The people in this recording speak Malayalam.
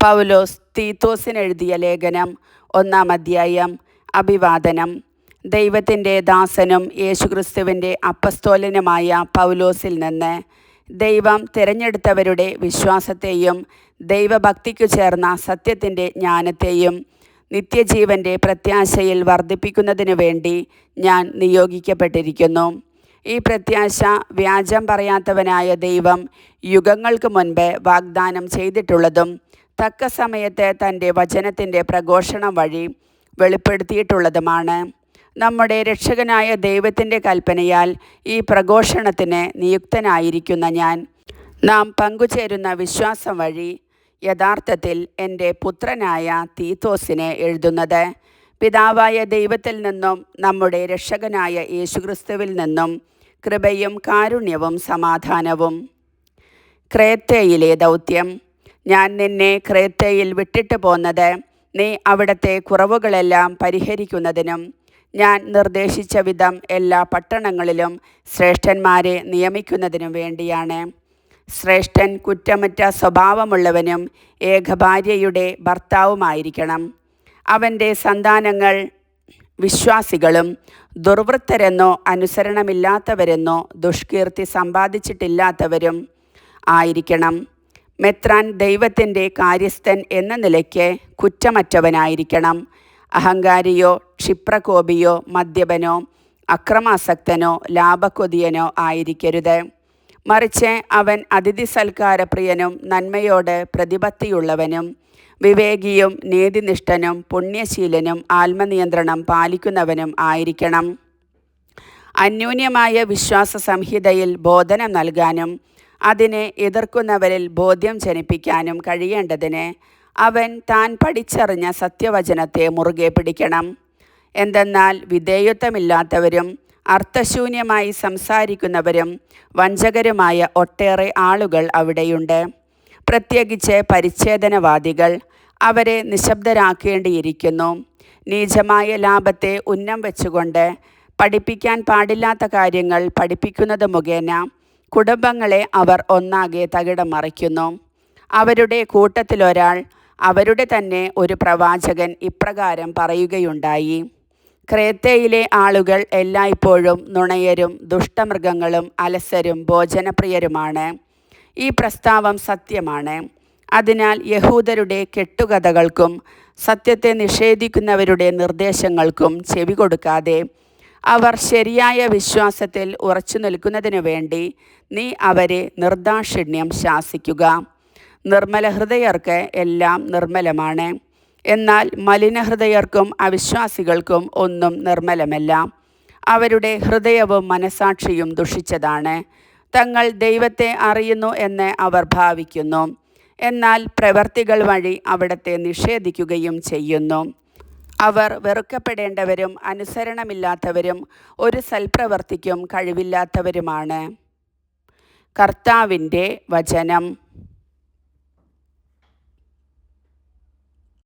പൗലോസ് തീത്തോസിനെഴുതിയ ലേഖനം 1-ാം അധ്യായം. അഭിവാദനം. ദൈവത്തിൻ്റെ ദാസനും യേശുക്രിസ്തുവിൻ്റെ അപ്പസ്തോലനുമായ പൗലോസിൽ നിന്ന് ദൈവം തിരഞ്ഞെടുത്തവരുടെ വിശ്വാസത്തെയും ദൈവഭക്തിക്കു ചേർന്ന സത്യത്തിൻ്റെ ജ്ഞാനത്തെയും നിത്യജീവൻ്റെ പ്രത്യാശയിൽ വർദ്ധിപ്പിക്കുന്നതിനു വേണ്ടി ഞാൻ നിയോഗിക്കപ്പെട്ടിരിക്കുന്നു. ഈ പ്രത്യാശ വ്യാജം പറയാത്തവനായ ദൈവം യുഗങ്ങൾക്ക് മുൻപ് വാഗ്ദാനം ചെയ്തിട്ടുള്ളതും തക്ക സമയത്ത് തൻ്റെ വചനത്തിൻ്റെ പ്രഘോഷണം വഴി വെളിപ്പെടുത്തിയിട്ടുള്ളതുമാണ്. നമ്മുടെ രക്ഷകനായ ദൈവത്തിൻ്റെ കൽപ്പനയാൽ ഈ പ്രഘോഷണത്തിന് നിയുക്തനായിരിക്കുന്ന ഞാൻ, നാം പങ്കുചേരുന്ന വിശ്വാസം വഴി യഥാർത്ഥത്തിൽ എൻ്റെ പുത്രനായ തീത്തോസിനെ എഴുതുന്നത്, പിതാവായ ദൈവത്തിൽ നിന്നും നമ്മുടെ രക്ഷകനായ യേശുക്രിസ്തുവിൽ നിന്നും കൃപയും കാരുണ്യവും സമാധാനവും. ക്രേത്തയിലെ ദൗത്യം. ഞാൻ നിന്നെ ക്രേത്തയിൽ വിട്ടിട്ട് പോന്നത് നീ അവിടുത്തെ കുറവുകളെല്ലാം പരിഹരിക്കുന്നതിനും ഞാൻ നിർദ്ദേശിച്ച വിധം എല്ലാ പട്ടണങ്ങളിലും ശ്രേഷ്ഠന്മാരെ നിയമിക്കുന്നതിനും വേണ്ടിയാണ്. ശ്രേഷ്ഠൻ കുറ്റമറ്റ സ്വഭാവമുള്ളവനും ഏകഭാര്യയുടെ ഭർത്താവുമായിരിക്കണം. അവൻ്റെ സന്താനങ്ങൾ വിശ്വാസികളും ദുർവൃത്തരെന്നോ അനുസരണമില്ലാത്തവരെന്നോ ദുഷ്കീർത്തി സമ്പാദിച്ചിട്ടില്ലാത്തവരും ആയിരിക്കണം. മെത്രാൻ ദൈവത്തിൻ്റെ കാര്യസ്ഥൻ എന്ന നിലയ്ക്ക് കുറ്റമറ്റവനായിരിക്കണം. അഹങ്കാരിയോ ക്ഷിപ്രകോപിയോ മദ്യപനോ അക്രമാസക്തനോ ലാഭക്കൊതിയനോ ആയിരിക്കരുത്. മറിച്ച് അവൻ അതിഥി സൽക്കാരപ്രിയനും നന്മയോട് പ്രതിപത്തിയുള്ളവനും വിവേകിയും നീതിനിഷ്ഠനും പുണ്യശീലനും ആത്മനിയന്ത്രണം പാലിക്കുന്നവനും ആയിരിക്കണം. അന്യോന്യമായ വിശ്വാസ സംഹിതയിൽ ബോധനം നൽകാനും അതിനെ എതിർക്കുന്നവരിൽ ബോധ്യം ജനിപ്പിക്കാനും കഴിയേണ്ടതിന് അവൻ താൻ പഠിച്ചറിഞ്ഞ സത്യവചനത്തെ മുറുകെ പിടിക്കണം. എന്തെന്നാൽ വിധേയത്വമില്ലാത്തവരും അർത്ഥശൂന്യമായി സംസാരിക്കുന്നവരും വഞ്ചകരുമായ ഒട്ടേറെ ആളുകൾ അവിടെയുണ്ട്. പ്രത്യേകിച്ച് പരിച്ഛേദനവാദികൾ. അവരെ നിശബ്ദരാക്കേണ്ടിയിരിക്കുന്നു. നീചമായ ലാഭത്തെ ഉന്നം വെച്ചുകൊണ്ട് പഠിപ്പിക്കാൻ പാടില്ലാത്ത കാര്യങ്ങൾ പഠിപ്പിക്കുന്നത് മുഖേന കുടുംബങ്ങളെ അവർ ഒന്നാകെ തകിടം മറിക്കുന്നു. അവരുടെ കൂട്ടത്തിലൊരാൾ, അവരുടെ തന്നെ ഒരു പ്രവാചകൻ, ഇപ്രകാരം പറയുകയുണ്ടായി: ക്രേത്തയിലെ ആളുകൾ എല്ലായ്പ്പോഴും നുണയരും ദുഷ്ടമൃഗങ്ങളും അലസരും ഭോജനപ്രിയരുമാണ്. ഈ പ്രസ്താവം സത്യമാണ്. അതിനാൽ യഹൂദരുടെ കെട്ടുകഥകൾക്കും സത്യത്തെ നിഷേധിക്കുന്നവരുടെ നിർദ്ദേശങ്ങൾക്കും ചെവി കൊടുക്കാതെ അവർ ശരിയായ വിശ്വാസത്തിൽ ഉറച്ചു നിൽക്കുന്നതിനു വേണ്ടി നീ അവരെ നിർദാക്ഷിണ്യം ശാസിക്കുക. നിർമ്മലഹൃദയർക്ക് എല്ലാം നിർമ്മലമാണ്, എന്നാൽ മലിനഹൃദയർക്കും അവിശ്വാസികൾക്കും ഒന്നും നിർമ്മലമല്ല. അവരുടെ ഹൃദയവും മനസാക്ഷിയും ദുഷിച്ചതാണ്. തങ്ങൾ ദൈവത്തെ അറിയുന്നു എന്ന് അവർ ഭാവിക്കുന്നു, എന്നാൽ പ്രവർത്തികൾ വഴി അവിടത്തെ നിഷേധിക്കുകയും ചെയ്യുന്നു. അവർ വെറുക്കപ്പെടേണ്ടവരും അനുസരണമില്ലാത്തവരും ഒരു സൽപ്രവർത്തിക്കും കഴിവില്ലാത്തവരുമാണ്. കർത്താവിൻ്റെ വചനം.